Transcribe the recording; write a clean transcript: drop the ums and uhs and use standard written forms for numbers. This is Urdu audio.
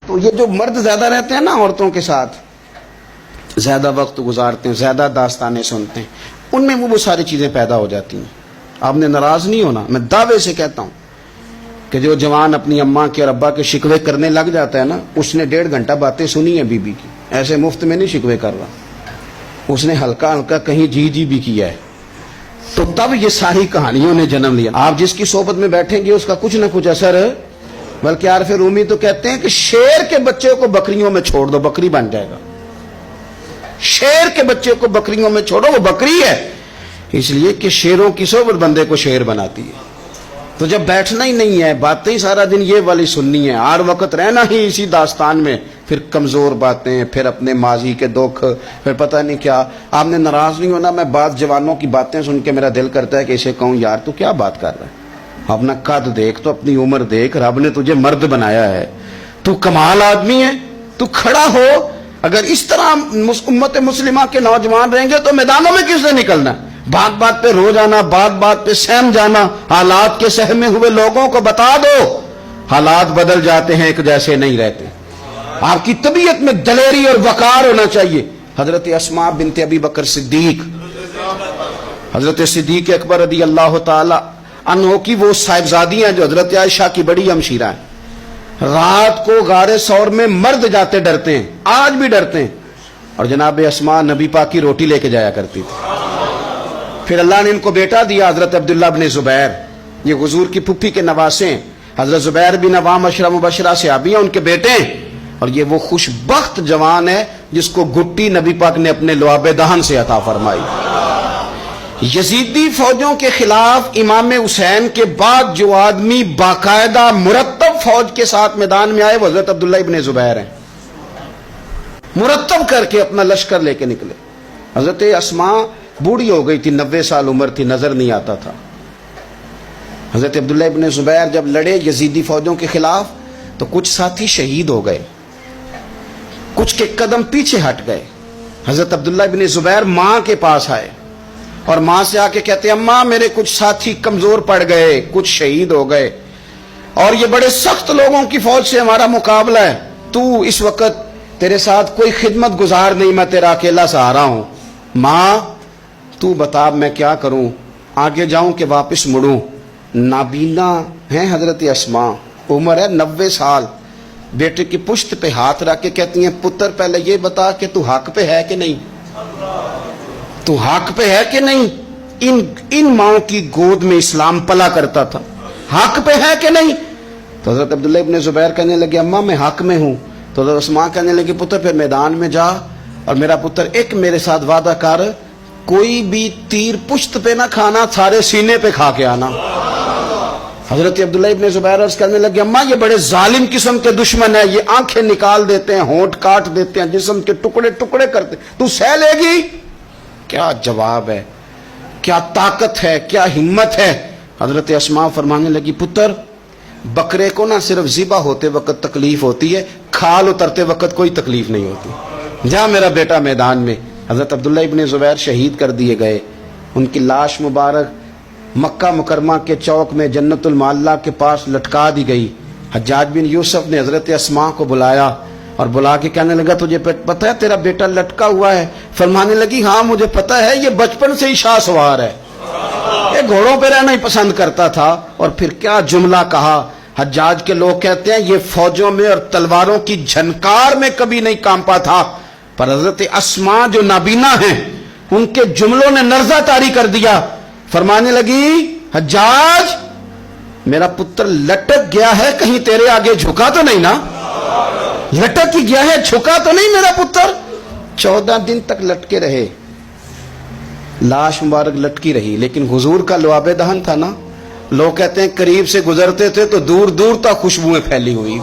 تو یہ جو مرد زیادہ رہتے ہیں نا عورتوں کے ساتھ، زیادہ وقت گزارتے ہیں، زیادہ داستانیں سنتے ہیں، ان میں وہ ساری چیزیں پیدا ہو جاتی ہیں۔ آپ نے ناراض نہیں ہونا، میں دعوے سے کہتا ہوں کہ جو جوان اپنی اماں کے اور ابا کے شکوے کرنے لگ جاتا ہے نا، اس نے 1.5 گھنٹہ باتیں سنی ہیں بیوی کی، ایسے مفت میں نہیں شکوے کر رہا، اس نے ہلکا ہلکا کہیں جی بھی کیا ہے، تو تب یہ ساری کہانیوں نے جنم لیا۔ آپ جس کی صحبت میں بیٹھیں گے اس کا کچھ نہ کچھ اثر ہے، بلکہ عارف رومی تو کہتے ہیں کہ شیر کے بچے کو بکریوں میں چھوڑ دو، بکری بن جائے گا۔ شیر کے بچے کو بکریوں میں چھوڑو، وہ بکری ہے، اس لیے کہ شیروں کی صحبت بندے کو شیر بناتی ہے۔ تو جب بیٹھنا ہی نہیں ہے، باتیں ہی سارا دن یہ والی سننی ہے، ہر وقت رہنا ہی اسی داستان میں، پھر کمزور باتیں، پھر اپنے ماضی کے دکھ، پھر پتہ نہیں کیا۔ آپ نے ناراض نہیں ہونا، میں بعض جوانوں کی باتیں سن کے میرا دل کرتا ہے کہ اسے کہوں یار تو کیا بات کر رہا ہے، اپنا قد دیکھ، تو اپنی عمر دیکھ، رب نے تجھے مرد بنایا ہے، تو کمال آدمی ہے، تو کھڑا ہو۔ اگر اس طرح امت مسلمہ کے نوجوان رہیں گے تو میدانوں میں کس نے نکلنا؟ بات بات پہ رو جانا، بات بات پہ سہم جانا، حالات کے سہمے ہوئے لوگوں کو بتا دو حالات بدل جاتے ہیں، ایک جیسے نہیں رہتے۔ آپ کی طبیعت میں دلیری اور وقار ہونا چاہیے۔ حضرت اسماء بنت ابی بکر صدیق، حضرت صدیق اکبر رضی اللہ تعالی عنہ کی وہ صاحبزادیاں جو حضرت عائشہ کی بڑی ہمشیرہ ہیں، رات کو غار ثور میں مرد جاتے ڈرتے ہیں، آج بھی ڈرتے ہیں، اور جناب اسماء نبی پاک کی روٹی لے کے جایا کرتی تھی۔ پھر اللہ نے ان کو بیٹا دیا، حضرت عبداللہ بن زبیر، یہ حضور کی پھپھی کے نواسے ہیں، حضرت زبیر بن عوام عشرہ مبشرہ صحابی ہیں، ان کے بیٹے ہیں، اور یہ وہ خوش بخت جوان ہے جس کو گٹی نبی پاک نے اپنے لعاب دہن سے عطا فرمائی۔ یزیدی فوجوں کے خلاف امام حسین کے بعد جو آدمی باقاعدہ مرتب فوج کے ساتھ میدان میں آئے وہ حضرت عبداللہ ابن زبیر ہیں، مرتب کر کے اپنا لشکر لے کے نکلے۔ حضرت اسماء بوڑھی ہو گئی تھی، 90 سال عمر تھی، نظر نہیں آتا تھا۔ حضرت عبداللہ ابن زبیر جب لڑے یزیدی فوجوں کے خلاف تو کچھ ساتھی شہید ہو گئے، کچھ کے قدم پیچھے ہٹ گئے۔ حضرت عبداللہ ابن زبیر ماں کے پاس آئے اور ماں سے آ کے کہتے ہیں اماں میرے کچھ ساتھی کمزور پڑ گئے، کچھ شہید ہو گئے، اور یہ بڑے سخت لوگوں کی فوج سے ہمارا مقابلہ ہے، تو اس وقت تیرے ساتھ کوئی خدمت گزار نہیں، میں تیرا اکیلا سہارا ہوں، ماں تو بتا میں کیا کروں، آگے جاؤں کہ واپس مڑوں؟ نابینا ہیں حضرت اسماء، عمر ہے 90 سال، بیٹے کی پشت پہ ہاتھ رکھ کے کہتی ہیں پتر پہلے یہ بتا کہ تو حق پہ ہے کہ نہیں، تو حق پہ ہے کہ نہیں؟ ان ماؤں کی گود میں اسلام پلا کرتا تھا، حق پہ ہے کہ نہیں؟ تو حضرت عبداللہ ابن زبیر کہنے لگے اماں میں حق میں ہوں۔ تو حضرت اسماء کہنے لگے پتر پھر میدان میں جا، اور میرا پتر ایک میرے ساتھ وعدہ کر، کوئی بھی تیر پشت پہ نہ کھانا، سارے سینے پہ کھا کے آنا۔ حضرت عبداللہ ابن زبیر عرض کرنے لگے اماں یہ بڑے ظالم قسم کے دشمن ہیں، یہ آنکھیں نکال دیتے ہیں، ہونٹ کاٹ دیتے ہیں، جسم کے ٹکڑے ٹکڑے کرتے، تو سہ لے گی؟ کیا جواب ہے، کیا طاقت ہے، کیا ہمت ہے۔ حضرت اسماء فرمانے لگی پتر بکرے کو نہ صرف ذبح ہوتے وقت تکلیف ہوتی ہے، کھال اترتے وقت کوئی تکلیف نہیں ہوتی، جا میرا بیٹا میدان میں۔ حضرت عبداللہ ابن زبیر شہید کر دیے گئے، ان کی لاش مبارک مکہ مکرمہ کے چوک میں جنت المعلی کے پاس لٹکا دی گئی۔ حجاج بن یوسف نے حضرت اسماء کو بلایا اور بلا کے کہنے لگا تجھے پتہ ہے تیرا بیٹا لٹکا ہوا ہے؟ فرمانے لگی ہاں مجھے پتہ ہے، یہ بچپن سے ہی شاہ سوار ہے، یہ گھوڑوں پہ رہنا ہی پسند کرتا تھا۔ اور پھر کیا جملہ کہا، حجاج کے لوگ کہتے ہیں یہ فوجوں میں اور تلواروں کی جھنکار میں کبھی نہیں کانپا تھا، پر حضرت اسماء جو نابینا ہیں ان کے جملوں نے نرزہ طاری کر دیا۔ فرمانے لگی حجاج میرا پتر لٹک گیا ہے، کہیں تیرے آگے جھکا تو نہیں نا؟ لٹک ہی گیا ہے، جھکا تو نہیں میرا پتر؟ 14 دن تک لٹکے رہے، لاش مبارک لٹکی رہی، لیکن حضور کا لعاب دہن تھا نا، لوگ کہتے ہیں قریب سے گزرتے تھے تو دور دور تک خوشبوئیں پھیلی ہوئی۔